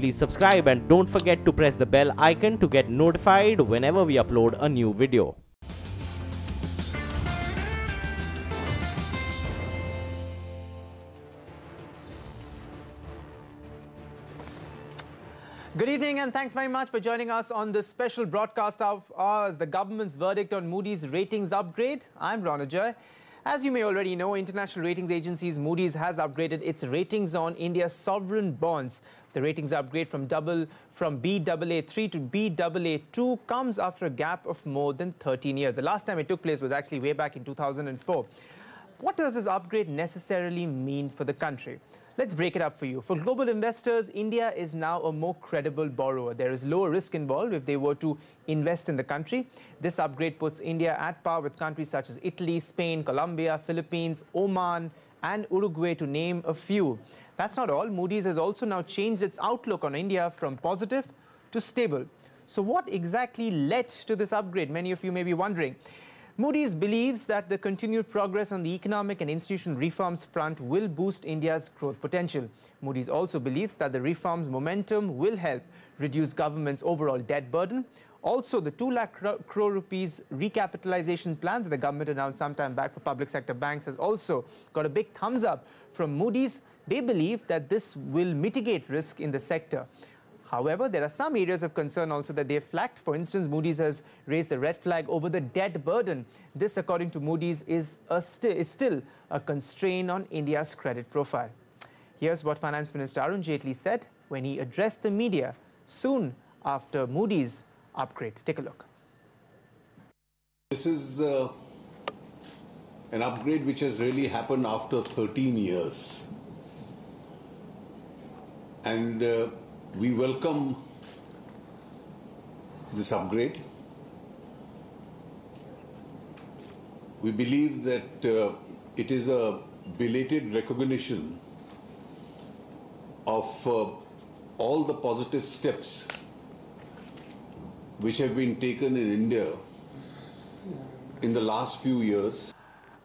please subscribe and don't forget to press the bell icon to get notified whenever we upload a new video. Good evening and thanks very much for joining us on this special broadcast of ours, the government's verdict on Moody's ratings upgrade. I'm Arun Jaitley. As you may already know, international ratings agencies Moody's has upgraded its ratings on India's sovereign bonds. The ratings upgrade from Baa3 to Baa2 comes after a gap of more than 13 years. The last time it took place was actually way back in 2004. What does this upgrade necessarily mean for the country? Let's break it up for you. For global investors, India is now a more credible borrower. There is lower risk involved if they were to invest in the country. This upgrade puts India at par with countries such as Italy, Spain, Colombia, Philippines, Oman, and Uruguay, to name a few. That's not all. Moody's has also now changed its outlook on India from positive to stable. So what exactly led to this upgrade? Many of you may be wondering. Moody's believes that the continued progress on the economic and institutional reforms front will boost India's growth potential. Moody's also believes that the reforms momentum will help reduce government's overall debt burden. Also, the 2 lakh crore rupees recapitalization plan that the government announced sometime back for public sector banks has also got a big thumbs up from Moody's. They believe that this will mitigate risk in the sector. However, there are some areas of concern also that they have flagged. For instance, Moody's has raised a red flag over the debt burden. This, according to Moody's, is still a constraint on India's credit profile. Here's what Finance Minister Arun Jaitley said when he addressed the media soon after Moody's upgrade. Take a look. This is an upgrade which has really happened after 13 years. And we welcome this upgrade. We believe that it is a belated recognition of all the positive steps which have been taken in India in the last few years.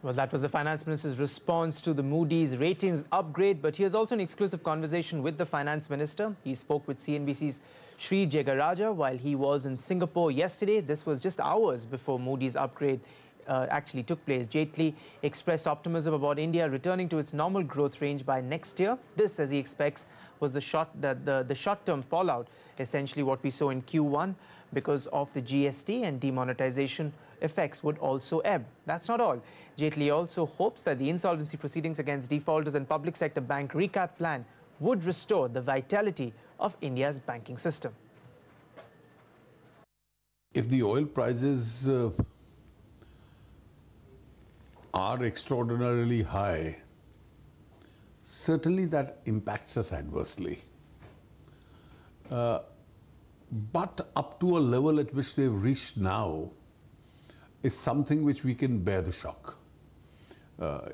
Well, that was the Finance Minister's response to the Moody's ratings upgrade. But here's also an exclusive conversation with the Finance Minister. He spoke with CNBC's Sri Jagaraja while he was in Singapore yesterday. This was just hours before Moody's upgrade actually took place. Jaitley expressed optimism about India returning to its normal growth range by next year. This, as he expects, was the short-term fallout, essentially what we saw in Q1 because of the GST and demonetization effects would also ebb. That's not all. Jaitley also hopes that the insolvency proceedings against defaulters and public sector bank recap plan would restore the vitality of India's banking system. If the oil prices are extraordinarily high, certainly that impacts us adversely. But up to a level at which they've reached now is something which we can bear the shock.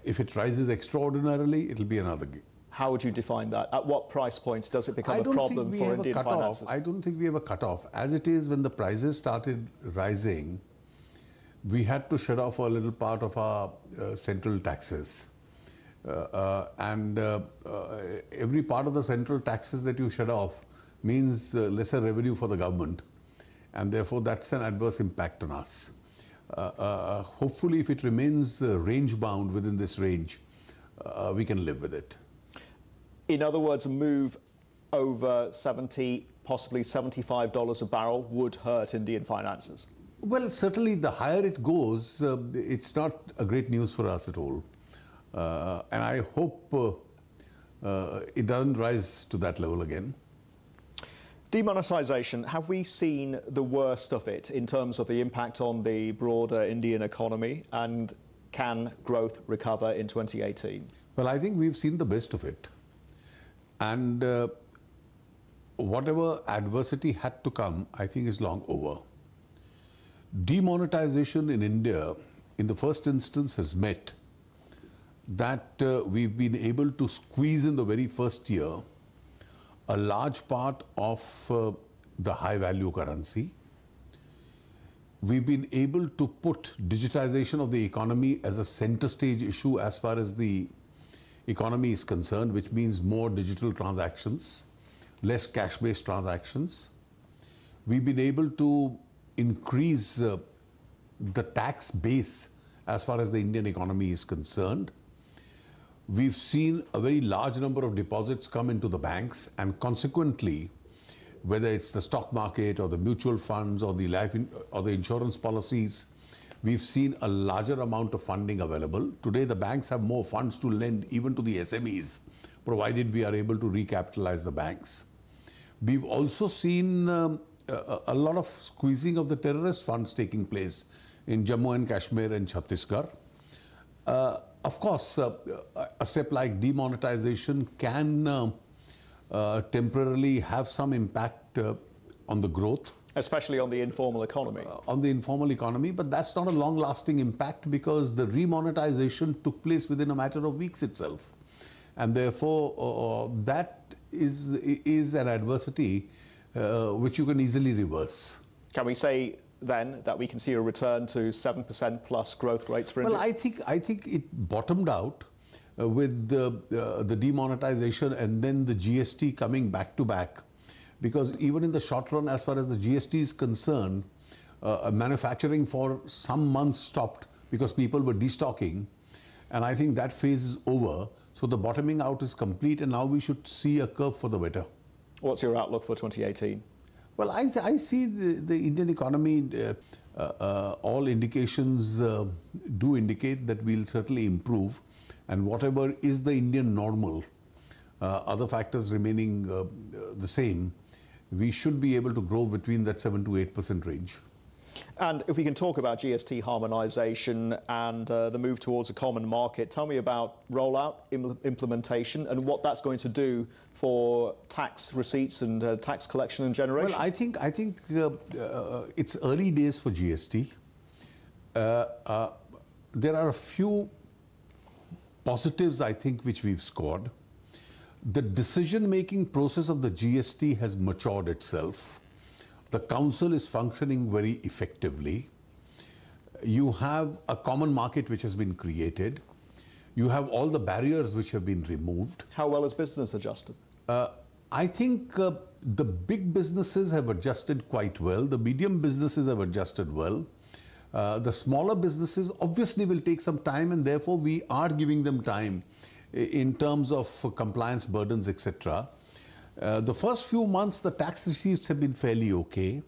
If it rises extraordinarily, it'll be another game. How would you define that? At what price points does it become a problem for Indian finances? I don't think we have a cut-off. As it is, when the prices started rising, we had to shut off a little part of our central taxes. Every part of the central taxes that you shut off means lesser revenue for the government, and therefore that's an adverse impact on us. Hopefully, if it remains range-bound within this range, we can live with it. In other words, a move over 70, possibly $75 a barrel would hurt Indian finances? Well, certainly the higher it goes, it's not a great news for us at all. And I hope it doesn't rise to that level again. Demonetisation, have we seen the worst of it in terms of the impact on the broader Indian economy, and can growth recover in 2018? Well, I think we've seen the best of it. And whatever adversity had to come, I think is long over. Demonetization in India, in the first instance, has meant that we've been able to squeeze in the very first year a large part of the high-value currency. We've been able to put digitization of the economy as a center stage issue as far as the economy is concerned, which means more digital transactions, less cash-based transactions. We've been able to increase the tax base as far as the Indian economy is concerned. We've seen a very large number of deposits come into the banks, and consequently, whether it's the stock market or the mutual funds or the or the insurance policies, we've seen a larger amount of funding available. Today, the banks have more funds to lend even to the SMEs, provided we are able to recapitalize the banks. We've also seen a lot of squeezing of the terrorist funds taking place in Jammu and Kashmir and Chhattisgarh. Of course, a step like demonetization can temporarily have some impact on the growth. Especially on the informal economy. On the informal economy, but that's not a long-lasting impact because the remonetization took place within a matter of weeks itself. And therefore, that is an adversity which you can easily reverse. Can we say then that we can see a return to 7% plus growth rates for India? Well, I think it bottomed out with the demonetization and then the GST coming back to back. Because even in the short run, as far as the GST is concerned, manufacturing for some months stopped because people were destocking. And I think that phase is over. So the bottoming out is complete, and now we should see a curve for the better. What's your outlook for 2018? Well, I see the Indian economy, all indications do indicate that we'll certainly improve. And whatever is the Indian normal, other factors remaining the same, we should be able to grow between that 7 to 8% range. And if we can talk about GST harmonisation and the move towards a common market, tell me about rollout, implementation, and what that's going to do for tax receipts and tax collection and generation. Well, I think it's early days for GST. There are a few positives, I think, which we've scored. The decision-making process of the GST has matured itself. The council is functioning very effectively. You have a common market which has been created. You have all the barriers which have been removed. How well has business adjusted? I think the big businesses have adjusted quite well. The medium businesses have adjusted well. The smaller businesses obviously will take some time, and therefore we are giving them time in terms of compliance burdens, etc. The first few months, the tax receipts have been fairly okay.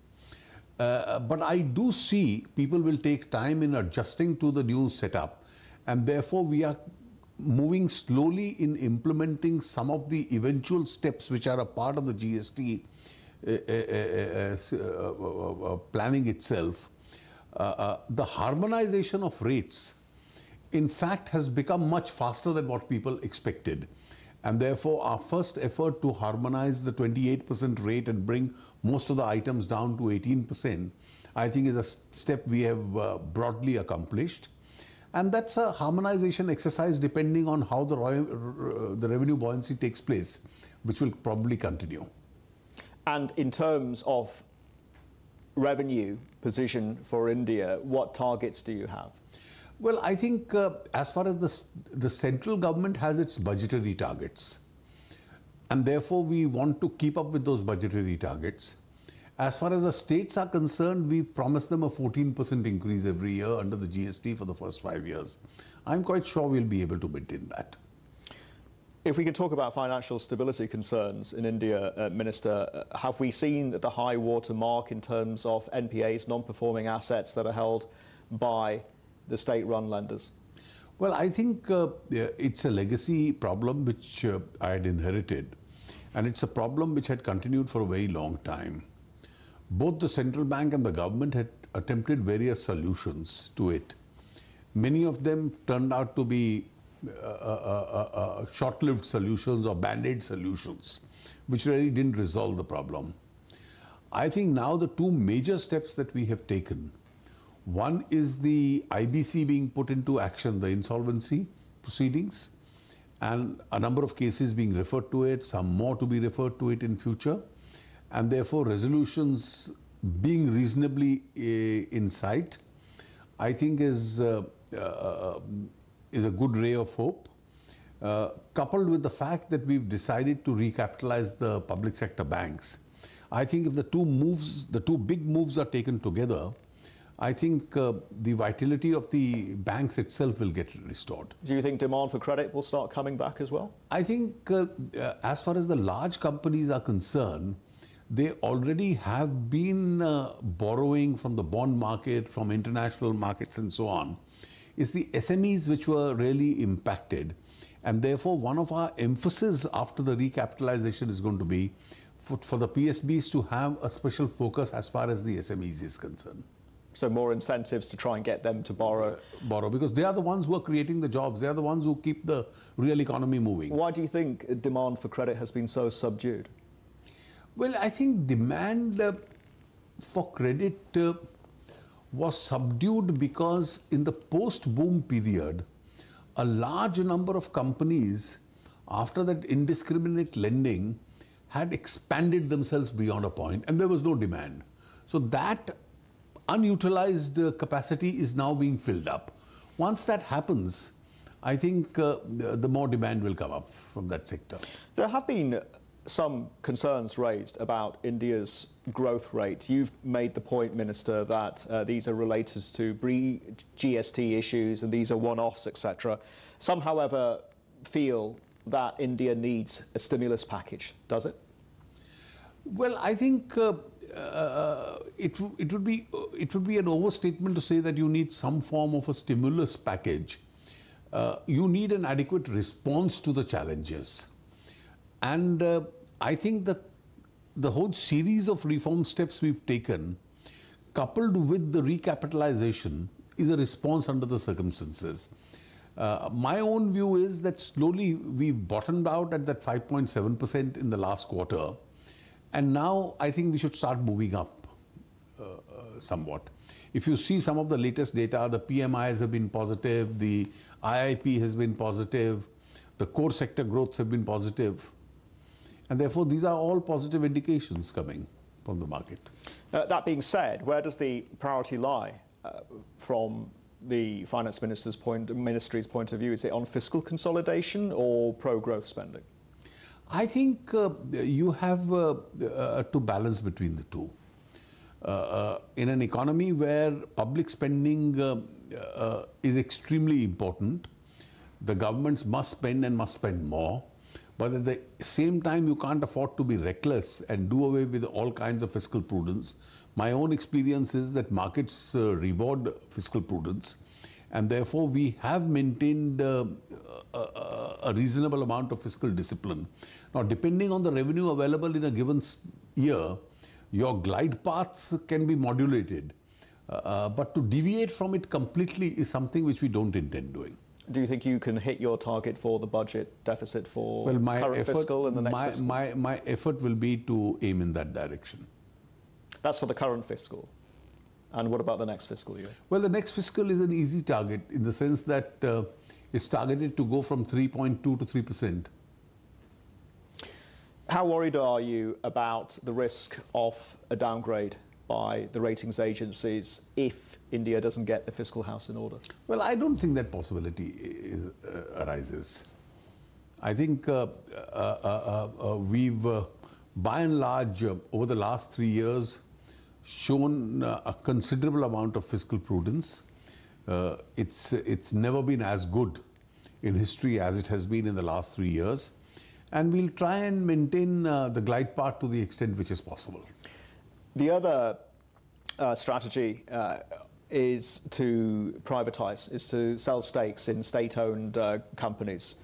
But I do see people will take time in adjusting to the new setup. And therefore, we are moving slowly in implementing some of the eventual steps which are a part of the GST planning itself. The harmonization of rates, in fact, has become much faster than what people expected. And therefore, our first effort to harmonize the 28% rate and bring most of the items down to 18%, I think is a step we have broadly accomplished. And that's a harmonization exercise depending on how the revenue buoyancy takes place, which will probably continue. And in terms of revenue position for India, what targets do you have? Well, I think as far as the central government has its budgetary targets, and therefore we want to keep up with those budgetary targets. As far as the states are concerned, we've promised them a 14% increase every year under the GST for the first 5 years. I'm quite sure we'll be able to maintain that. If we can talk about financial stability concerns in India, Minister, have we seen the high water mark in terms of NPAs, non-performing assets that are held by the state-run lenders? Well, I think it's a legacy problem which I had inherited, and it's a problem which had continued for a very long time. Both the central bank and the government had attempted various solutions to it. Many of them turned out to be short-lived solutions or band-aid solutions, which really didn't resolve the problem. I think now the two major steps that we have taken, one is the IBC being put into action, the insolvency proceedings, and a number of cases being referred to it, some more to be referred to it in future, and therefore resolutions being reasonably in sight, I think is a good ray of hope. coupled with the fact that we've decided to recapitalize the public sector banks, I think if the two big moves are taken together, I think the vitality of the banks itself will get restored. Do you think demand for credit will start coming back as well? I think as far as the large companies are concerned, they already have been borrowing from the bond market, from international markets and so on. It's the SMEs which were really impacted. And therefore, one of our emphasis after the recapitalization is going to be for the PSBs to have a special focus as far as the SMEs is concerned. So more incentives to try and get them to borrow. Borrow, because they are the ones who are creating the jobs. They are the ones who keep the real economy moving. Why do you think demand for credit has been so subdued? Well, I think demand for credit was subdued because in the post-boom period, a large number of companies, after that indiscriminate lending, had expanded themselves beyond a point, and there was no demand. So that unutilized capacity is now being filled up. Once that happens, I think the more demand will come up from that sector. There have been some concerns raised about India's growth rate. You've made the point, Minister, that these are related to GST issues and these are one-offs, etc. Some, however, feel that India needs a stimulus package. Does it? Well, I think it would be an overstatement to say that you need some form of a stimulus package. You need an adequate response to the challenges. And I think the whole series of reform steps we've taken, coupled with the recapitalization, is a response under the circumstances. My own view is that slowly we've bottomed out at that 5.7% in the last quarter. And now I think we should start moving up somewhat. If you see some of the latest data, the PMIs have been positive, the IIP has been positive, the core sector growths have been positive. And therefore, these are all positive indications coming from the market. That being said, where does the priority lie from the finance ministry's point of view? Is it on fiscal consolidation or pro-growth spending? I think you have to balance between the two. In an economy where public spending is extremely important, the governments must spend and must spend more. But at the same time, you can't afford to be reckless and do away with all kinds of fiscal prudence. My own experience is that markets reward fiscal prudence. And therefore, we have maintained a reasonable amount of fiscal discipline. Now, depending on the revenue available in a given year, your glide paths can be modulated. But to deviate from it completely is something which we don't intend doing. Do you think you can hit your target for the budget deficit for current fiscal and the next fiscal? My effort will be to aim in that direction. That's for the current fiscal. And what about the next fiscal year? Well, the next fiscal is an easy target in the sense that it's targeted to go from 3.2 to 3%. How worried are you about the risk of a downgrade by the ratings agencies if India doesn't get the fiscal house in order? Well, I don't think that possibility arises. I think we've, by and large, over the last 3 years, shown a considerable amount of fiscal prudence. It's never been as good in history as it has been in the last 3 years. And we'll try and maintain the glide path to the extent which is possible. The other strategy is to privatize, is to sell stakes in state-owned companies.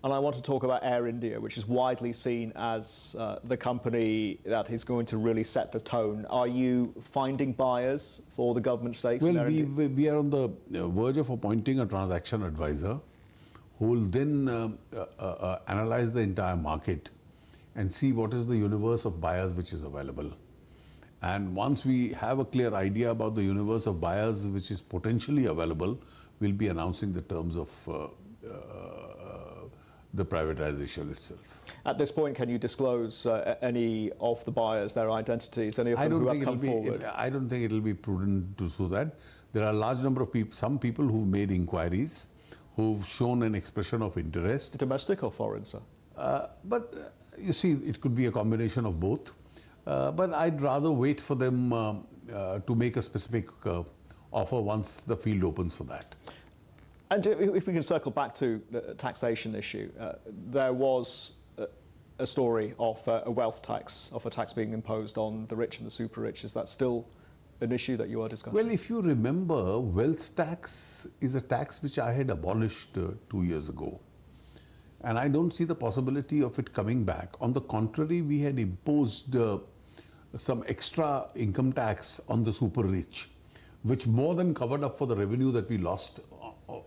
And I want to talk about Air India, which is widely seen as the company that is going to really set the tone. Are you finding buyers for the government stakes in Air India? We are on the verge of appointing a transaction advisor who will then analyze the entire market and see what is the universe of buyers which is available. And once we have a clear idea about the universe of buyers which is potentially available, we'll be announcing the terms of the privatization itself. At this point, can you disclose any of the buyers, their identities, any of them who have come forward? I don't think it will be prudent to do that. There are a large number of people, some people who've made inquiries, who've shown an expression of interest. Domestic or foreign, sir? You see, it could be a combination of both. But I'd rather wait for them to make a specific offer once the field opens for that. And if we can circle back to the taxation issue, there was a story of a wealth tax, of a tax being imposed on the rich and the super rich. Is that still an issue that you are discussing? Well, if you remember, wealth tax is a tax which I had abolished 2 years ago. And I don't see the possibility of it coming back. On the contrary, we had imposed some extra income tax on the super rich, which more than covered up for the revenue that we lost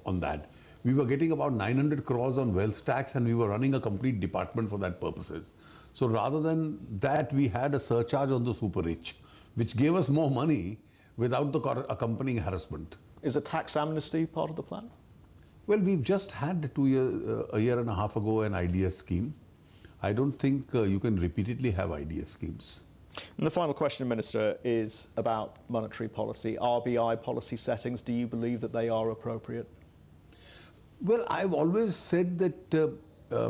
on that. We were getting about 900 crores on wealth tax, and we were running a complete department for that purposes. So rather than that, we had a surcharge on the super rich, which gave us more money without the accompanying harassment. Is a tax amnesty part of the plan? Well, we've just had a year and a half ago an IDS scheme. I don't think you can repeatedly have IDS schemes. And the final question, Minister, is about monetary policy, RBI policy settings. Do you believe that they are appropriate? Well, I've always said that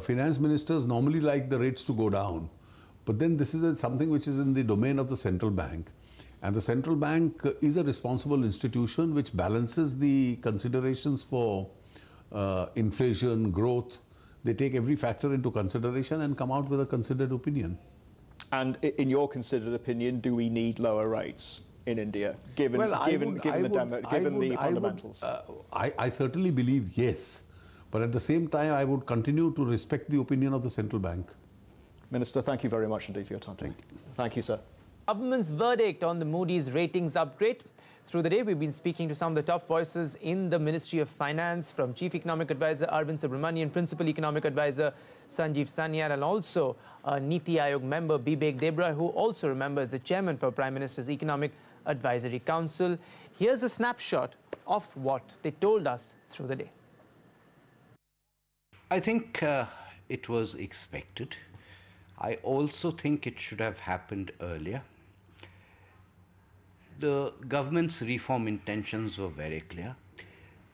finance ministers normally like the rates to go down. But then this is something which is in the domain of the central bank. And the central bank is a responsible institution which balances the considerations for inflation, growth. They take every factor into consideration and come out with a considered opinion. And in your considered opinion, do we need lower rates in India, given the fundamentals? I certainly believe yes. But at the same time, I would continue to respect the opinion of the central bank. Minister, thank you very much indeed for your time. Thank you. Thank you, sir. Government's verdict on the Moody's ratings upgrade. Through the day, we've been speaking to some of the top voices in the Ministry of Finance, from Chief Economic Advisor Arvind Subramanian, Principal Economic Advisor Sanjeev Sanyal, and also Niti Aayog member Bibek Debra, who also remembers the chairman for Prime Minister's Economic Advisory Council. Here's a snapshot of what they told us through the day. I think it was expected. I also think it should have happened earlier. The government's reform intentions were very clear.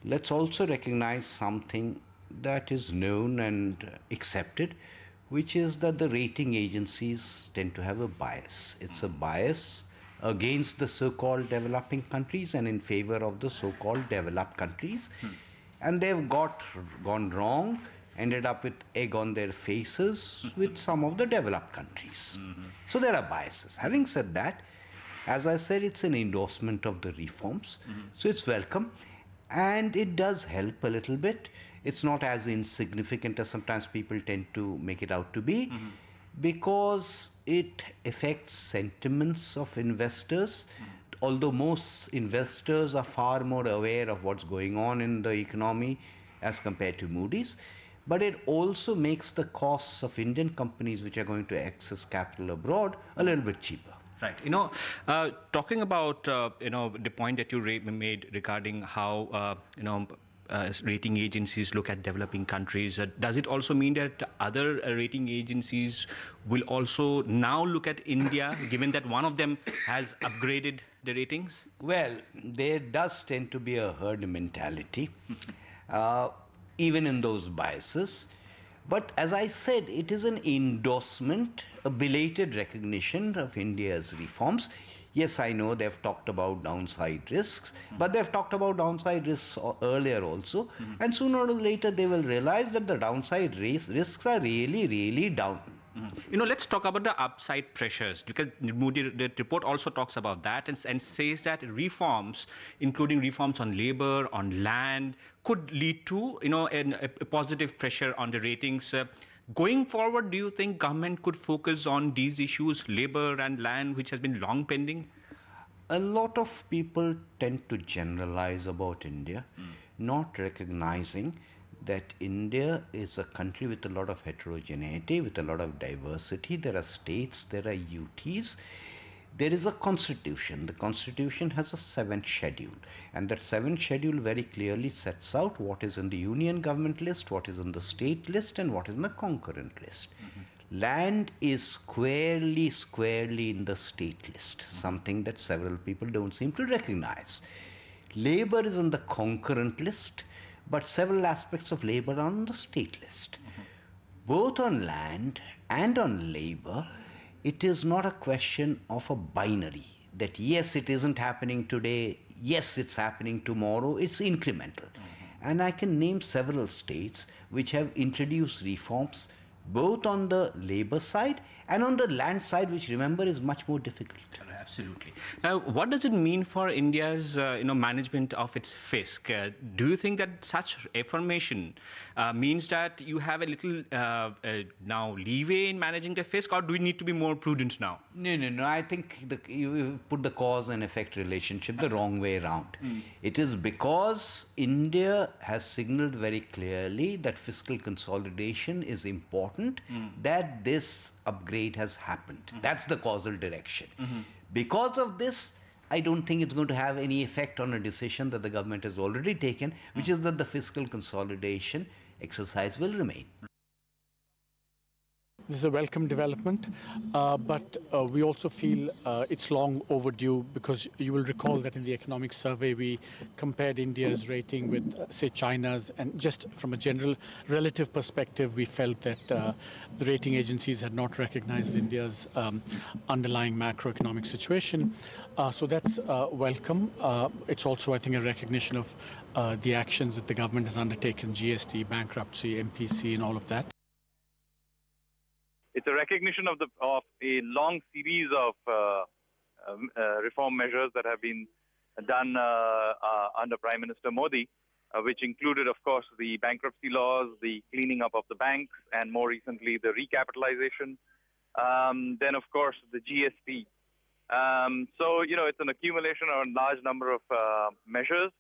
Let's also recognize something that is known and accepted, which is that the rating agencies tend to have a bias. It's a bias against the so-called developing countries and in favor of the so-called developed countries. And they've gone wrong, ended up with egg on their faces with some of the developed countries. So there are biases. Having said that, as I said, it's an endorsement of the reforms. So it's welcome. And it does help a little bit. It's not as insignificant as sometimes people tend to make it out to be, because it affects sentiments of investors. Although most investors are far more aware of what's going on in the economy as compared to Moody's. But it also makes the costs of Indian companies which are going to access capital abroad a little bit cheaper. Right. Talking about, the point that you made regarding how, rating agencies look at developing countries, does it also mean that other rating agencies will also now look at India, given that one of them has upgraded the ratings? Well, there does tend to be a herd mentality, even in those biases. But as I said, it is an endorsement, a belated recognition of India's reforms. Yes, I know they've talked about downside risks, but they've talked about downside risks earlier also. And sooner or later, they will realize that the downside risks are really, really down. Let's talk about the upside pressures, because Moody, the report also talks about that and says that reforms, including reforms on labor, on land, could lead to, a positive pressure on the ratings. Going forward, do you think government could focus on these issues, labor and land, which has been long pending? A lot of people tend to generalize about India, not recognizing that India is a country with a lot of heterogeneity, with a lot of diversity. There are states, there are UTs. There is a constitution. The constitution has a 7th schedule. And that 7th schedule very clearly sets out what is in the union government list, what is in the state list, and what is in the concurrent list. Land is squarely in the state list, something that several people don't seem to recognize. Labor is in the concurrent list, but several aspects of labor are on the state list. Both on land and on labor, it is not a question of a binary, that yes, it isn't happening today, yes, it's happening tomorrow, it's incremental. And I can name several states which have introduced reforms both on the labor side and on the land side, which, remember, is much more difficult. Absolutely. What does it mean for India's management of its fisc? Do you think that such affirmation means that you have a little now leeway in managing the fisc, or do we need to be more prudent now? No. I think you put the cause and effect relationship the wrong way around. It is because India has signaled very clearly that fiscal consolidation is important that this upgrade has happened. That's the causal direction. Because of this, I don't think it's going to have any effect on a decision that the government has already taken, which is that the fiscal consolidation exercise will remain. This is a welcome development, but we also feel it's long overdue, because you will recall that in the economic survey we compared India's rating with, say, China's, and just from a general relative perspective, we felt that the rating agencies had not recognized India's underlying macroeconomic situation. So that's welcome. It's also, I think, a recognition of the actions that the government has undertaken, GST, bankruptcy, MPC, and all of that. It's a recognition of a long series of reform measures that have been done under Prime Minister Modi, which included, of course, the bankruptcy laws, the cleaning up of the banks, and more recently the recapitalization. Then, of course, the GST. So, it's an accumulation of a large number of measures.